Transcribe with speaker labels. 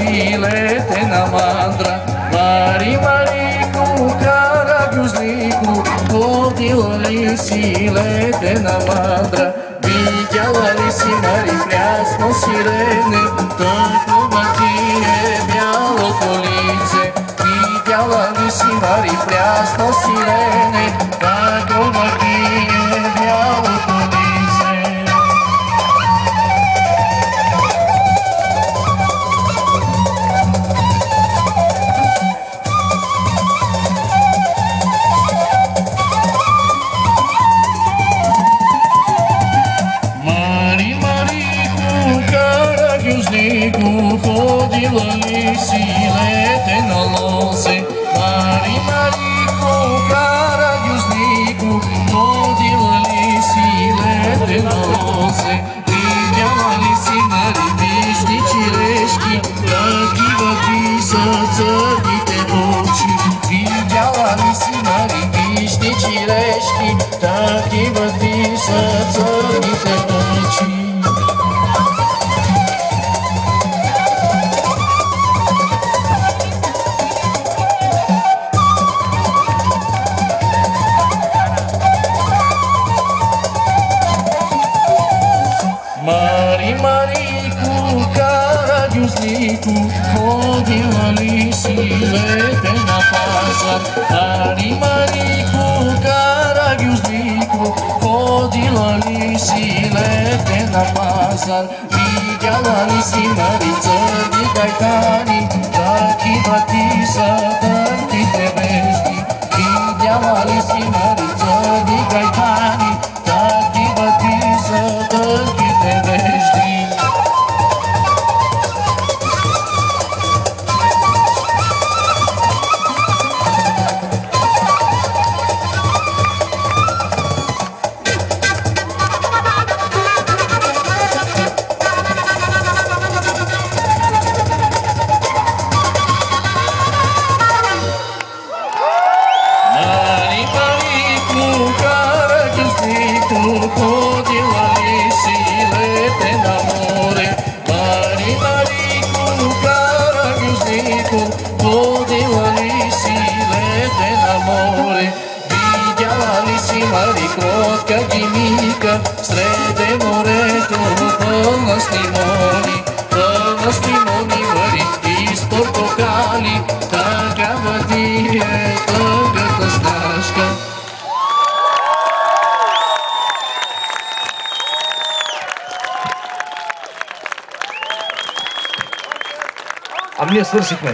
Speaker 1: си летена мандра. Мари, Марико, Карагюзлико, ходила ли си летена мандра? Видяла ли си, Мари, прясно сирене, такова ти е бялото лице? Видяла ли си, Мари, прясно сирене, такова ти е бялото лице? Ходила ли си летена лозе? Мари, Марико, Карагюзлико, ходила ли си летена лозе? Видяла ли си, Мари, вижни черешки, такива ти са църните очи? Видяла ли си, Мари, вижни черешки, такива ти са църните очи? Мари, Марико, Карагюзлико, ходила ли си летена пазар? Мари, Марико, Карагюзлико, ходила ли си летена пазар? Видяла ли си, Мари, църни кайтани, такива ти са тънките вежди? Видяла ли си, Мари, църни кайтани, такива ти са тънките вежди? Мари, Марико, Карагюзлико, ходила ли си летена море? Мари, Марико, Карагюзлико, ходила ли си летена море? Видяла ли си, Мари, кротка Димика, среде морето пълна с лимони? Пълна с лимони, Мари, и с портокали, такава ти е тънката стражка.
Speaker 2: Ами ние свършихме.